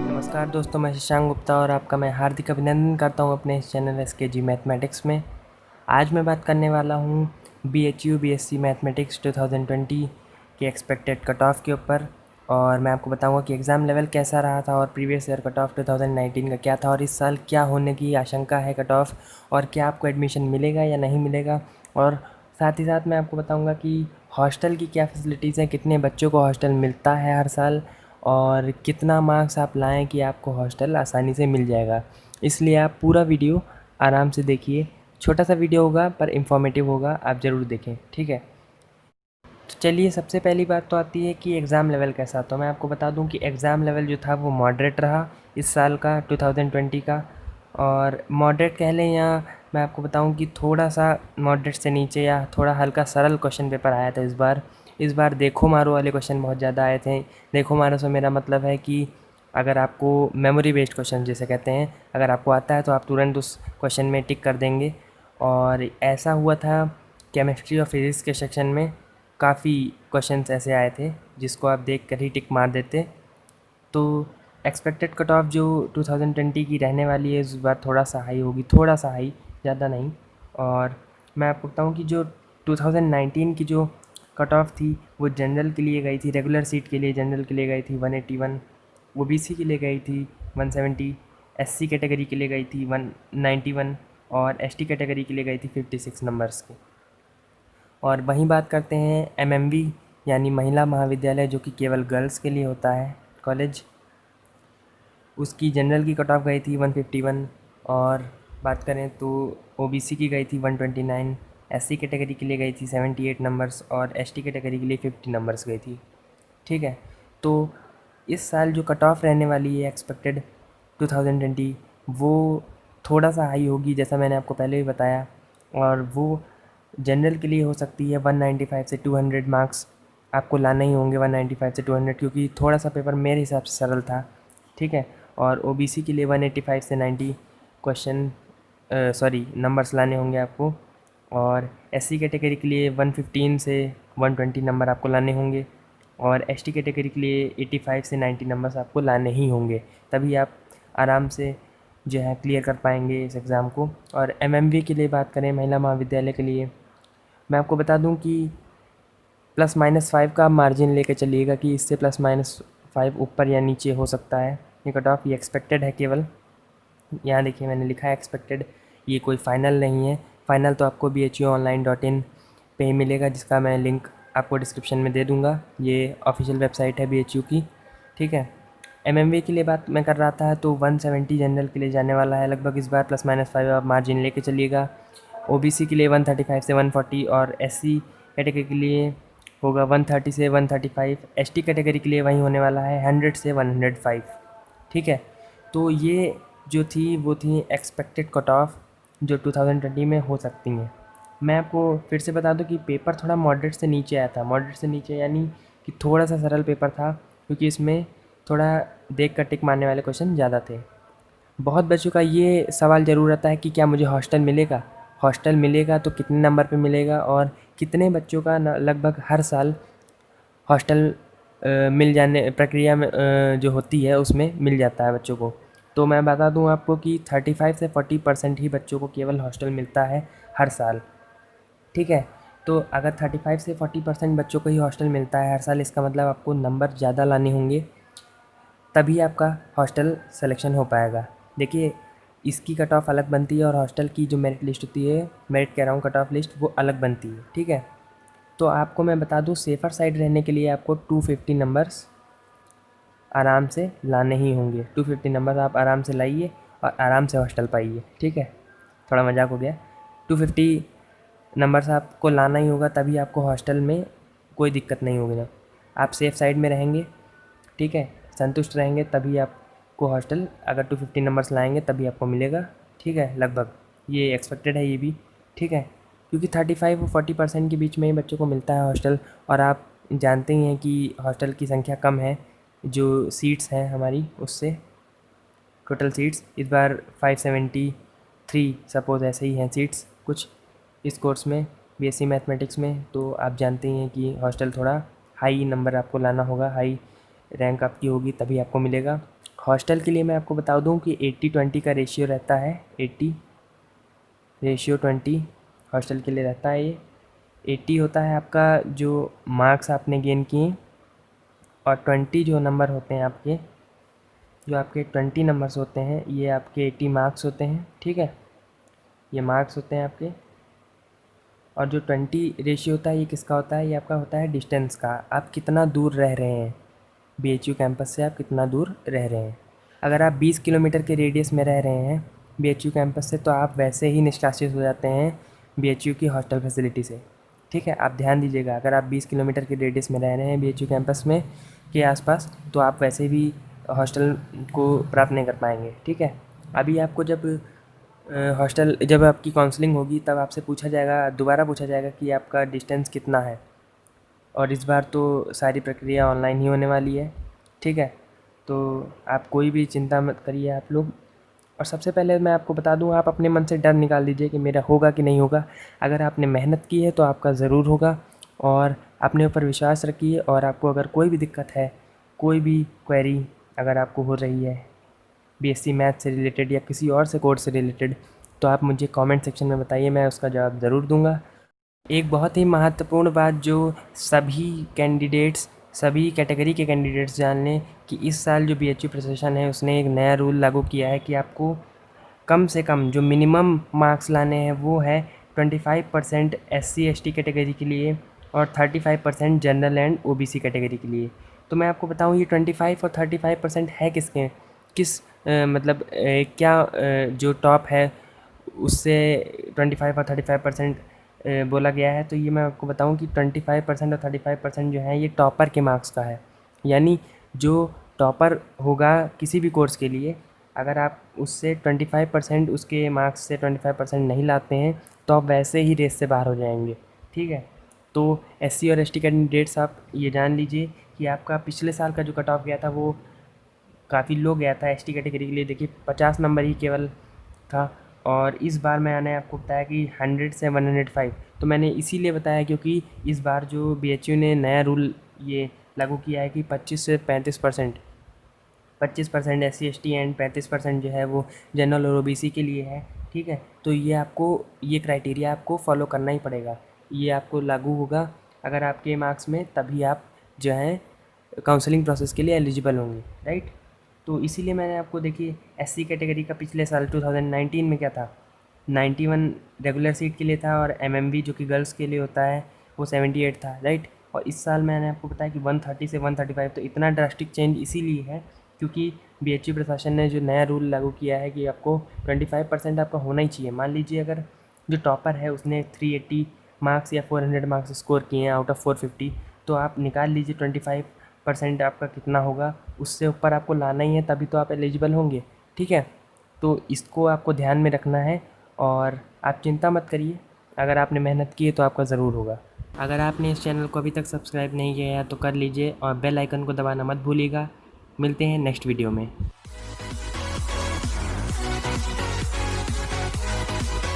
नमस्कार दोस्तों, मैं शशांक गुप्ता और आपका मैं हार्दिक अभिनंदन करता हूं अपने इस चैनल एसकेजी मैथमेटिक्स में। आज मैं बात करने वाला हूं बीएचयू बीएससी मैथमेटिक्स 2020 के एक्सपेक्टेड कट ऑफ के ऊपर, और मैं आपको बताऊंगा कि एग्ज़ाम लेवल कैसा रहा था और प्रीवियस ईयर कट ऑफ 2019 का क्या था और इस साल क्या होने की आशंका है कट ऑफ, और क्या आपको एडमिशन मिलेगा या नहीं मिलेगा। और साथ ही साथ मैं आपको बताऊंगा कि हॉस्टल की क्या फैसिलिटीज़ हैं, कितने बच्चों को हॉस्टल मिलता है हर साल, और कितना मार्क्स आप लाएं कि आपको हॉस्टल आसानी से मिल जाएगा। इसलिए आप पूरा वीडियो आराम से देखिए। छोटा सा वीडियो होगा पर इंफॉर्मेटिव होगा, आप ज़रूर देखें, ठीक है। तो चलिए, सबसे पहली बात तो आती है कि एग्ज़ाम लेवल कैसा। तो मैं आपको बता दूं कि एग्ज़ाम लेवल जो था वो मॉडरेट रहा इस साल का 2020 का। और मॉडरेट कह लें या मैं आपको बताऊं कि थोड़ा सा मॉडरेट से नीचे या थोड़ा हल्का सरल क्वेश्चन पेपर आया था इस बार देखो मारो वाले क्वेश्चन बहुत ज़्यादा आए थे। देखो मारो से मेरा मतलब है कि अगर आपको मेमोरी बेस्ड क्वेश्चन जिसे कहते हैं, अगर आपको आता है तो आप तुरंत उस क्वेश्चन में टिक कर देंगे। और ऐसा हुआ था केमिस्ट्री और फिज़िक्स के सेक्शन में, काफ़ी क्वेश्चंस ऐसे आए थे जिसको आप देख कर ही टिक मार देते। तो एक्सपेक्टेड कट ऑफ जो 2020 की रहने वाली है इस बार थोड़ा सा हाई होगी, थोड़ा सा हाई, ज़्यादा नहीं। और मैं आपको बताऊँ कि जो 2019 की जो कट ऑफ थी वो जनरल के लिए गई थी, रेगुलर सीट के लिए जनरल के लिए गई थी 181, ओबीसी के लिए गई थी 170, एससी कैटेगरी के लिए गई थी 191, और एसटी कैटेगरी के लिए गई थी 56 नंबर्स की। और वहीं बात करते हैं एमएमवी यानी महिला महाविद्यालय, जो कि केवल गर्ल्स के लिए होता है कॉलेज, उसकी जनरल की कट ऑफ गई थी 151। और बात करें तो ओबीसी की गई थी 129, एससी कैटेगरी के लिए गई थी 78 नंबर्स, और एसटी कैटेगरी के लिए 50 नंबर्स गई थी, ठीक है। तो इस साल जो कट ऑफ रहने वाली है एक्सपेक्टेड 2020, वो थोड़ा सा हाई होगी जैसा मैंने आपको पहले भी बताया। और वो जनरल के लिए हो सकती है 195 से 200 मार्क्स आपको लाने ही होंगे, 195 से 200, क्योंकि थोड़ा सा पेपर मेरे हिसाब से सरल था, ठीक है। और ओबीसी के लिए 185 से 90 क्वेश्चन नंबर्स लाने होंगे आपको। और एससी कैटेगरी के लिए 115 से 120 नंबर आपको लाने होंगे। और एसटी कैटेगरी के लिए 85 से 90 नंबर्स आपको लाने ही होंगे, तभी आप आराम से जो है क्लियर कर पाएंगे इस एग्ज़ाम को। और एमएमवी के लिए बात करें, महिला महाविद्यालय के लिए, मैं आपको बता दूं कि +-5 का मार्जिन लेके चलिएगा कि इससे +-5 ऊपर या नीचे हो सकता है। ये कट ऑफ ये एक्सपेक्टेड है केवल। यहाँ देखिए मैंने लिखा है एक्सपेक्टेड, ये कोई फ़ाइनल नहीं है। फ़ाइनल तो आपको bhuonline.in पे ही मिलेगा, जिसका मैं लिंक आपको डिस्क्रिप्शन में दे दूँगा। ये ऑफिशियल वेबसाइट है बीएचयू की, ठीक है। एमएमवी के लिए बात मैं कर रहा था तो 170 जनरल के लिए जाने वाला है लगभग इस बार, +-5 आप मार्जिन लेके चलिएगा। ओबीसी के लिए 135 से 140, और एससी कैटेगरी के लिए होगा 130 से 135, एसटी कैटेगरी के लिए वही होने वाला है 100 से 105, ठीक है। तो ये जो थी वो थी एक्सपेक्टेड कट ऑफ जो 2020 में हो सकती हैं। मैं आपको फिर से बता दूं कि पेपर थोड़ा मॉडरेट से नीचे आया था, मॉडरेट से नीचे यानी कि थोड़ा सा सरल पेपर था, क्योंकि इसमें थोड़ा देख कर टिक मारने वाले क्वेश्चन ज़्यादा थे। बहुत बच्चों का ये सवाल ज़रूर रहता है कि क्या मुझे हॉस्टल मिलेगा, हॉस्टल मिलेगा तो कितने नंबर पे मिलेगा, और कितने बच्चों का लगभग हर साल हॉस्टल मिल जाने प्रक्रिया में जो होती है उसमें मिल जाता है बच्चों को। तो मैं बता दूं आपको कि 35 से 40% ही बच्चों को केवल हॉस्टल मिलता है हर साल, ठीक है। तो अगर 35 से 40% बच्चों को ही हॉस्टल मिलता है हर साल, इसका मतलब आपको नंबर ज़्यादा लाने होंगे, तभी आपका हॉस्टल सिलेक्शन हो पाएगा। देखिए, इसकी कट ऑफ अलग बनती है और हॉस्टल की जो मेरिट लिस्ट होती है, मेरिट कह रहा हूँ, कट ऑफ लिस्ट, वो अलग बनती है, ठीक है। तो आपको मैं बता दूँ, सेफ़र साइड रहने के लिए आपको 250 नंबर्स आराम से लाने ही होंगे। 250 नंबर आप आराम से लाइए और आराम से हॉस्टल पाइए, ठीक है। थोड़ा मजाक हो गया। 250 नंबर्स आपको लाना ही होगा, तभी आपको हॉस्टल में कोई दिक्कत नहीं होगी ना। आप सेफ़ साइड में रहेंगे, ठीक है, संतुष्ट रहेंगे, तभी आपको हॉस्टल, अगर 250 नंबर्स लाएंगे तभी आपको मिलेगा, ठीक है। लगभग ये एक्सपेक्टेड है ये भी, ठीक है, क्योंकि 35 और 40% के बीच में ही बच्चों को मिलता है हॉस्टल। और आप जानते ही हैं कि हॉस्टल की संख्या कम है, जो सीट्स हैं हमारी उससे, टोटल सीट्स इस बार 573 सपोज़ ऐसे ही हैं सीट्स कुछ इस कोर्स में, बीएससी मैथमेटिक्स में, तो आप जानते ही हैं कि हॉस्टल थोड़ा हाई नंबर आपको लाना होगा, हाई रैंक आपकी होगी तभी आपको मिलेगा। हॉस्टल के लिए मैं आपको बता दूं कि 80-20 का रेशियो रहता है, 80/20 हॉस्टल के लिए रहता है। ये 80 होता है आपका जो मार्क्स आपने गेन किए, और 20 जो नंबर होते हैं आपके, जो आपके 20 नंबर्स होते हैं, ये आपके 80 मार्क्स होते हैं, ठीक है, ये मार्क्स होते हैं आपके। और जो 20 रेशियो होता है ये किसका होता है, ये आपका होता है डिस्टेंस का, आप कितना दूर रह रहे हैं बीएचयू कैंपस से, आप कितना दूर रह रहे हैं। अगर आप 20 किलोमीटर के रेडियस में रह रहे हैं बीएचयू कैंपस से, तो आप वैसे ही निष्कासित हो जाते हैं बीएचयू की हॉस्टल फैसिलिटी से, ठीक है। आप ध्यान दीजिएगा, अगर आप 20 किलोमीटर के रेडियस में रह रहे हैं बीएचयू कैंपस में के आसपास, तो आप वैसे भी हॉस्टल को प्राप्त नहीं कर पाएंगे, ठीक है। अभी आपको जब आपकी काउंसलिंग होगी तब आपसे पूछा जाएगा, दोबारा पूछा जाएगा कि आपका डिस्टेंस कितना है, और इस बार तो सारी प्रक्रिया ऑनलाइन ही होने वाली है, ठीक है। तो आप कोई भी चिंता मत करिए आप लोग। और सबसे पहले मैं आपको बता दूं, आप अपने मन से डर निकाल दीजिए कि मेरा होगा कि नहीं होगा। अगर आपने मेहनत की है तो आपका ज़रूर होगा, और अपने ऊपर विश्वास रखिए। और आपको अगर कोई भी दिक्कत है, कोई भी क्वेरी अगर आपको हो रही है बीएससी मैथ से रिलेटेड या किसी और से कोर्स से रिलेटेड, तो आप मुझे कमेंट सेक्शन में बताइए, मैं उसका जवाब ज़रूर दूंगा। एक बहुत ही महत्वपूर्ण बात जो सभी कैटेगरी के कैंडिडेट्स जान लें, कि इस साल जो बीएचयू प्रशासन है उसने एक नया रूल लागू किया है कि आपको कम से कम जो मिनिमम मार्क्स लाने हैं वो है 25% SC/ST कैटेगरी के लिए और 35% जनरल एंड OBC कैटेगरी के लिए। तो मैं आपको बताऊं ये 25 और 35% है क्या जो टॉप है उससे 25 और 35% बोला गया है। तो ये मैं आपको बताऊं कि 25% और 35% जो है ये टॉपर के मार्क्स का है। यानी जो टॉपर होगा किसी भी कोर्स के लिए, अगर आप उससे 25% उसके मार्क्स से 25% नहीं लाते हैं तो आप वैसे ही रेस से बाहर हो जाएंगे, ठीक है। तो SC और ST कैंडिडेट्स आप ये जान लीजिए कि आपका पिछले साल का जो कट ऑफ गया था वो काफ़ी लो गया था ST कैटेगरी के लिए, देखिए 50 नंबर ही केवल था। और इस बार मैंने आपको बताया कि 100 से 105। तो मैंने इसीलिए बताया क्योंकि इस बार जो BHU ने नया रूल ये लागू किया है कि 25 से 35%, 25% SC/ST एंड 35% जो है वो जनरल और OBC के लिए है, ठीक है। तो ये क्राइटेरिया आपको फॉलो करना ही पड़ेगा, ये आपको लागू होगा अगर आपके मार्क्स में, तभी आप जो है काउंसलिंग प्रोसेस के लिए एलिजिबल होंगे, राइट। तो इसीलिए मैंने आपको देखिए SC कैटेगरी का पिछले साल 2019 में क्या था, 91 रेगुलर सीट के लिए था, और MMB जो कि गर्ल्स के लिए होता है वो 78 था, राइट। और इस साल मैंने आपको बताया कि 130 से 135। तो इतना ड्रास्टिक चेंज इसीलिए है क्योंकि BHU प्रशासन ने जो नया रूल लागू किया है कि आपको 25% आपका होना ही चाहिए। मान लीजिए अगर जो टॉपर है उसने 380 मार्क्स या 400 मार्क्स स्कोर किए हैं आउट ऑफ 450, तो आप निकाल लीजिए 25% आपका कितना होगा, उससे ऊपर आपको लाना ही है, तभी तो आप एलिजिबल होंगे, ठीक है। तो इसको आपको ध्यान में रखना है, और आप चिंता मत करिए, अगर आपने मेहनत की है तो आपका ज़रूर होगा। अगर आपने इस चैनल को अभी तक सब्सक्राइब नहीं किया है तो कर लीजिए, और बेल आइकन को दबाना मत भूलिएगा। मिलते हैं नेक्स्ट वीडियो में।